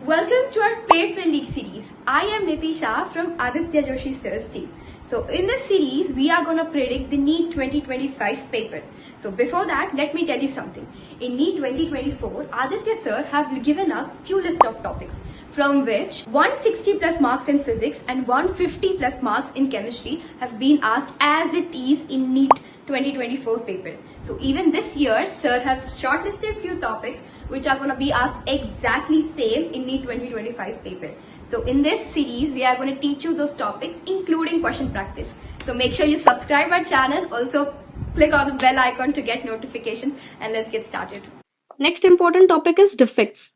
Welcome to our Paid Friendly series. I am Nitisha from Aditya Joshi Sir's team. So in this series, we are going to predict the NEET 2025 paper. So before that, let me tell you something. In NEET 2024, Aditya Sir have given us few list of topics from which 160 plus marks in physics and 150 plus marks in chemistry have been asked as it is in NEET 2024 paper. So even this year, Sir have shortlisted few topics which are going to be asked exactly same in NEET 2025 paper. So in this series, we are going to teach you those topics including question practice. So make sure you subscribe our channel. Also click on the bell icon to get notification and let's get started. Next important topic is defects.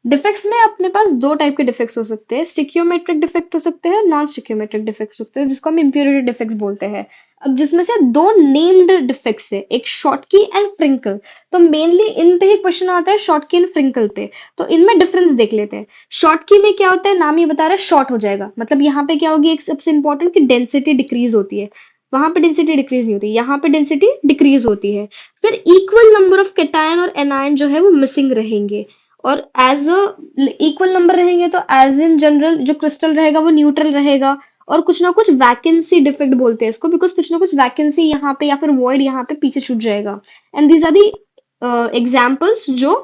Defects में अपने पास दो type के defects हो सकते हैं, स्टिक्योमेट्रिक defect हो सकते हैं, नॉन स्टिक्योमेट्रिक डिफेक्ट्स हो सकते हैं, जिसको हम इम्प्योरिटी डिफेक्ट्स बोलते हैं। अब जिसमें से दो नेम्ड डिफेक्ट्स है, एक शॉर्टकी एंड फ्रिंकल। तो मेनली इन पे ही क्वेश्चन आता है, शॉर्टकी एंड फ्रिंकल पे। तो इनमें डिफरेंस देख लेते हैं। शॉर्टकी में क्या होता है, नाम ही बता रहा है, शॉर्ट हो जाएगा। मतलब यहाँ पे क्या होगी, एक सबसे इंपॉर्टेंट कि डेंसिटी डिक्रीज होती है। वहां पे डेंसिटी डिक्रीज नहीं होती, यहाँ पे डेंसिटी डिक्रीज होती है। फिर इक्वल नंबर ऑफ कैटायन और एनायन जो है वो मिसिंग रहेंगे, और एज अ इक्वल नंबर रहेंगे तो एज इन जनरल जो क्रिस्टल रहेगा वो न्यूट्रल रहेगा। और कुछ ना कुछ वैकेंसी डिफेक्ट बोलते हैं इसको, बिकॉज कुछ ना कुछ वैकेंसी यहाँ पे या फिर वॉइड यहाँ पे पीछे छूट जाएगा। And these are the examples जो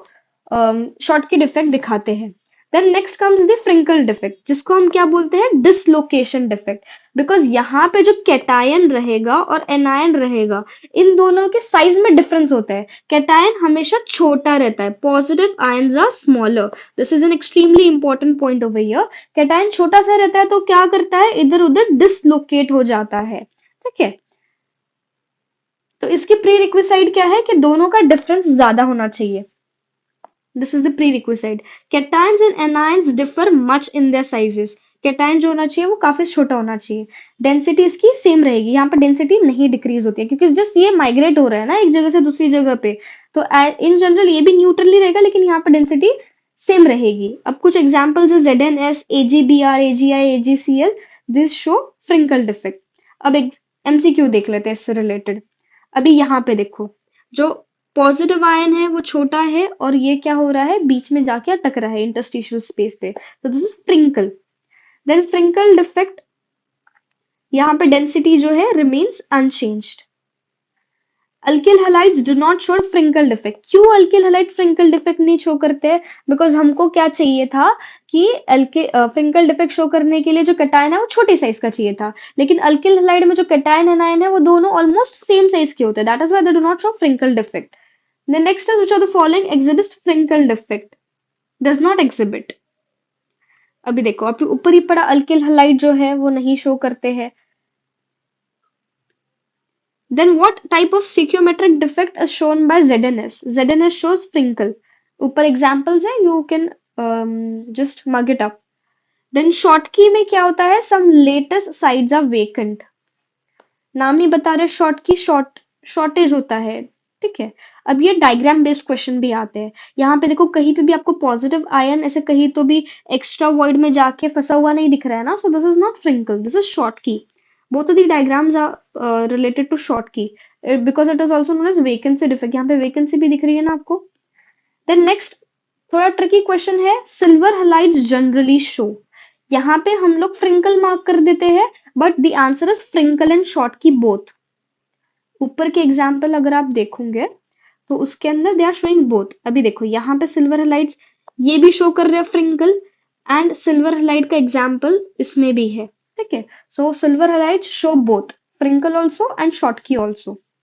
शॉर्ट के डिफेक्ट दिखाते हैं। Then next comes the Frenkel defect, जिसको हम क्या बोलते हैं, डिसलोकेशन डिफेक्ट। बिकॉज यहाँ पे जो कैटायन रहेगा और एनायन रहेगा, इन दोनों के साइज में डिफरेंस होता है। कैटायन हमेशा छोटा रहता है, positive ions are smaller. This is an extremely important point over here. Cation छोटा सा रहता है तो क्या करता है, इधर उधर डिसलोकेट हो जाता है। ठीक है, तो इसकी प्री रिक्विसाइट क्या है कि दोनों का डिफरेंस ज्यादा होना चाहिए। This is the prerequisite. Cations and anions differ much in their sizes. Cation जो होना चाहिए वो काफी छोटा होना चाहिए। डेंसिटी इसकी सेम रहेगी, यहाँ पर डेंसिटी नहीं डिक्रीज होती है, क्योंकि जस्ट ये माइग्रेट हो रहा है ना एक जगह से दूसरी जगह पे। तो इन जनरल ये भी न्यूट्रली रहेगा, लेकिन यहाँ पर डेंसिटी सेम रहेगी। अब कुछ एग्जांपल्स है ZnS, AgBr, AgI, AgCl, this show Frenkel defect. अब MCQ देख लेते हैं इससे रिलेटेड। अभी यहाँ पे देखो, जो पॉजिटिव आयन है वो छोटा है और ये क्या हो रहा है, बीच में जाके अटक रहा है इंटरस्टिशियल स्पेस पे। तो this is Frenkel. Then Frenkel defect, यहाँ पे डेंसिटी जो है remains unchanged. Alkyl halides do not show Frenkel defect. क्यों अल्किल हैलाइड फ्रिंकल डिफेक्ट नहीं शो करते हैं? बिकॉज हमको क्या चाहिए था कि फ्रिंकल डिफेक्ट शो करने के लिए जो कैटायन है वो छोटे साइज का चाहिए था, लेकिन अल्किल हैलाइड में जो कैटायन एनायन है वो दोनों ऑलमोस्ट सेम साइज के होते हैं। That is why they do not show Frenkel defect. The next is which are the following exhibits Frenkel defect? Does not exhibit. अभी देखो, अभी ऊपर ही पड़ा अल्किल हैलाइड जो है वो नहीं शो करते हैं। Then what type of stoichiometric defect is shown by ZnS? ZnS shows Frenkel. ऊपर examples है, you can just mug it up. Then Schottky में क्या होता है, some lattice sides are vacant. नाम ही बता रहे Schottky शॉर्टेज होता है। ठीक है, अब ये डायग्राम बेस्ड क्वेश्चन भी आते हैं। यहाँ पे देखो, कहीं पे भी आपको पॉजिटिव आयन ऐसे कहीं तो भी एक्स्ट्रा वॉइड में जाके फंसा हुआ नहीं दिख रहा है ना, so this is not Frenkel, this is Schottky. Both of the diagrams are related to Schottky, because it is also known as vacancy defect. यहाँ पे वेकेंसी भी दिख रही है ना आपको। देन नेक्स्ट थोड़ा ट्रिकी क्वेश्चन है, सिल्वर हैलाइड्स जनरली शो। यहाँ पे हम लोग फ्रिंकल मार्क कर देते हैं, but the answer is Frenkel and Schottky both. ऊपर के एग्जाम्पल अगर आप देखोगे तो उसके अंदर दे आर शोइंग बोथ। अभी देखो, यहाँ पे सिल्वर हैलाइड्स ये भी शो कर रहे हैं फ्रिंकल, एंड सिल्वर हैलाइड का एग्जाम्पल इसमें भी है। ठीक है, so silver halides show both Frenkel also and Schottky also.